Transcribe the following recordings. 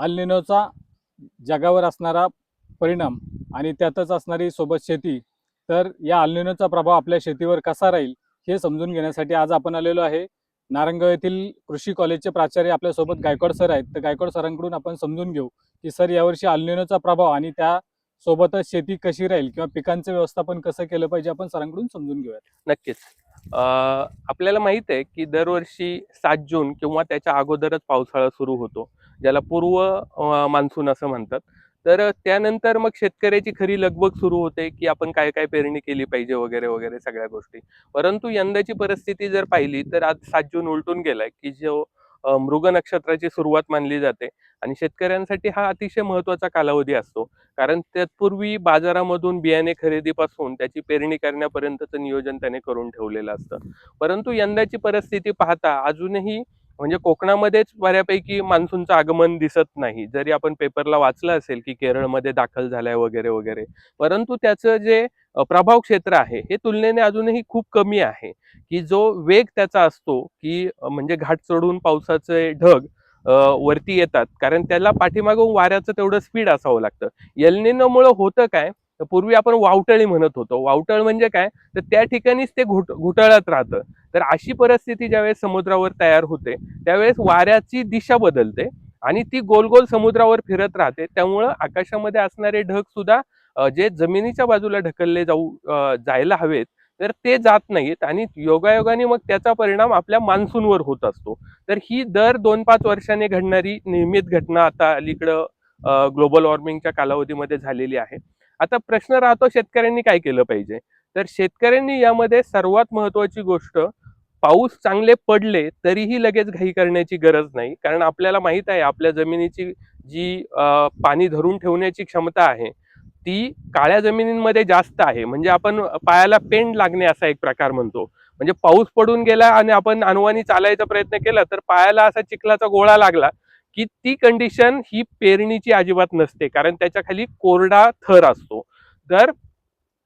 अल निनोचा जगावर असणारा परिणाम आणि त्यातच असणारी सोबत शेती, तर या अल निनोचा प्रभाव आपल्या शेतीवर कसा राहील हे समजून घेण्यासाठी आज आपण आलेलो आहे. नारंगाव येथील कृषी कॉलेजचे प्राचार्य आपल्यासोबत गायकवाड सर आहेत. तर गायकवाड सरांकडून आपण समजून घेऊ की सर यावर्षी अल निनोचा प्रभाव आणि त्या सोबतच शेती कशी राहील किंवा पिकांचं व्यवस्थापन कसं केलं पाहिजे आपण सरांकडून समजून घेऊयात. नक्कीच. आपल्याला माहित आहे की दरवर्षी 7 जून किंवा त्याच्या अगोदरच पावसाळा सुरू होतो, ज्याला पूर्व मान्सून असं म्हणतात. तर त्यानंतर मग शेतकऱ्याची खरी लगबग सुरू होते की आपण काय काय पेरणी केली पाहिजे वगैरे वगैरे सगळ्या गोष्टी. परंतु यंदाची परिस्थिती जर पाहिली तर आज 7 जून उलटून गेलाय की जो मृग नक्षत्राची सुरुवात मानली जाते आणि शेतकऱ्यांसाठी हा अतिशय महत्त्वाचा कालावधी असतो. कारण तत्पूर्वी बाजारामधून बियाणे खरेदीपासून त्याची पेरणी करण्यापर्यंतचं नियोजन त्याने करून ठेवलेलं असतं. परंतु यंदाची परिस्थिती पाहता अजूनही म्हणजे कोकणामध्येच बऱ्यापैकी मान्सूनचं आगमन दिसत नाही. जरी आपण पेपरला वाचलं असेल की केरळमध्ये दाखल झालाय वगैरे वगैरे, परंतु त्याचं जे प्रभाव क्षेत्र आहे हे तुलनेने अजूनही खूप कमी आहे. की जो वेग त्याचा असतो की म्हणजे घाट चढून पावसाचे ढग वरती येतात, कारण त्याला पाठीमागून वाऱ्याचं तेवढं स्पीड असावं लागतं. एल निनोमुळे होतं काय, तर पूर्वी आपण वावटळी म्हणत होतो. वावटळ म्हणजे काय, तर त्या ठिकाणीच ते घुटळत राहतं. तर अशी परिस्थिती ज्यावेळेस समुद्रावर तयार होते त्यावेळेस वाऱ्याची दिशा बदलते आणि ती गोल गोल समुद्रावर फिरत राहते. त्यामुळं आकाशामध्ये असणारे ढग सुद्धा जे जमिनीच्या बाजूला ढकलले जायला हवेत तर ते जात नाहीत आणि योगायोगाने मग त्याचा परिणाम आपल्या मान्सूनवर होत असतो. तर ही दर 2-5 वर्षांनी घडणारी नियमित घटना आता अलीकडं ग्लोबल वॉर्मिंगच्या कालावधीमध्ये झालेली आहे. आता प्रश्न राहतो शेतकऱ्यांनी काय केलं पाहिजे. तर शेतकऱ्यांनी यामध्ये सर्वात महत्त्वाची गोष्ट, पाऊस चांगले पडले तरीही लगेच घाई करण्याची गरज नाही. कारण आपल्याला माहित आहे आपल्या जमिनीची जी पाणी धरून ठेवण्याची क्षमता आहे ती काळ्या जमिनींमध्ये जास्त आहे. म्हणजे आपण पायाला पेंड लागणे असा एक प्रकार म्हणतो. म्हणजे पाऊस पडून गेला आणि आपण अनवाणी चालायचा प्रयत्न केला तर पायाला असा चिखलाचा गोळा लागला की ती कंडिशन ही पेरणीची अजिबात नसते, कारण त्याच्या खाली कोरडा थर असतो. तर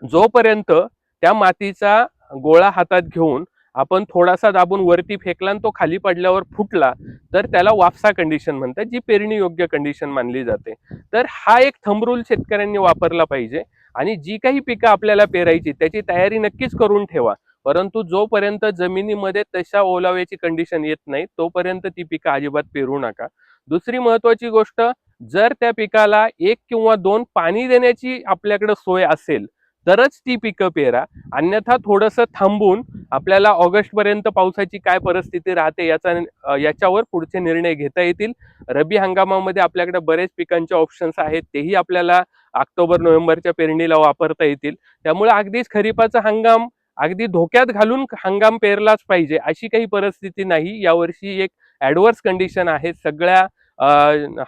जोपर्यंत त्या मातीचा गोळा हातात घेऊन आपण थोडासा दाबून वरती फेकला आणि तो खाली पडल्यावर फुटला तर त्याला वाफसा कंडिशन म्हणतात, जी पेरणी योग्य कंडिशन मानली जाते. तर हा एक थंब रूल शेतकऱ्यांनी वापरला पाहिजे आणि जी काही पिकं आपल्याला पेरायची त्याची तयारी नक्कीच करून ठेवा. परंतु जोपर्यंत जमिनीमध्ये तशा ओलाव्याची कंडिशन येत नाही तोपर्यंत ती पिकं अजिबात पेरू नका. दुसरी महत्वाची गोष्ट, जर त्या पिकाला 1 किंवा 2 पाणी देण्याची आपल्याकडे सोय असेल तरच ती पिकं पेरा. अन्यथा थोडंसं थांबून आपल्याला ऑगस्ट पर्यंत पावसाची काय परिस्थिती राहते याच्यावर पुढचे निर्णय घेता येतील. रब्बी हंगामामध्ये आपल्याकडे बरेच पिकांचे ऑप्शन्स आहेत, तेही आपल्याला ऑक्टोबर नोव्हेंबरच्या पेरणीला वापरता येतील. त्यामुळे अगदीच खरीपाचा हंगाम अगदी धोक्यात घालून हंगाम पेरलाच पाहिजे अशी काही परिस्थिती नाही. यावर्षी एक ॲडव्हर्स कंडिशन आहे. सगळ्या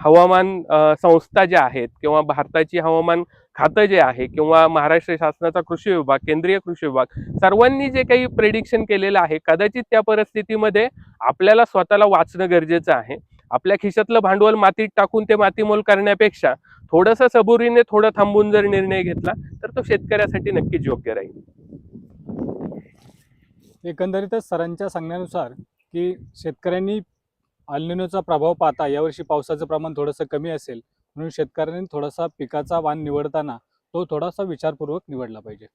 हवामान संस्था ज्या आहेत किंवा भारताची हवामान खातं जे आहे किंवा महाराष्ट्र शासनाचा कृषी विभाग, केंद्रीय कृषी विभाग, सर्वांनी जे काही प्रेडिक्शन केलेलं आहे कदाचित त्या परिस्थितीमध्ये आपल्याला स्वतःला वाचणं गरजेचं आहे. आपल्या खिशातलं भांडवल मातीत टाकून ते मातीमोल करण्यापेक्षा थोडंसं सबुरीने थोडं थांबून जर निर्णय घेतला तर तो शेतकऱ्यासाठी नक्कीच योग्य राहील. एकंदरीतच सरांच्या सांगण्यानुसार की शेतकऱ्यांनी अल निनोचा प्रभाव पाहता यावर्षी पावसाचं प्रमाण थोडंसं कमी असेल, म्हणून शेतकऱ्यांनी थोडासा पिकाचा वाण निवडताना तो थोडासा विचारपूर्वक निवडला पाहिजे.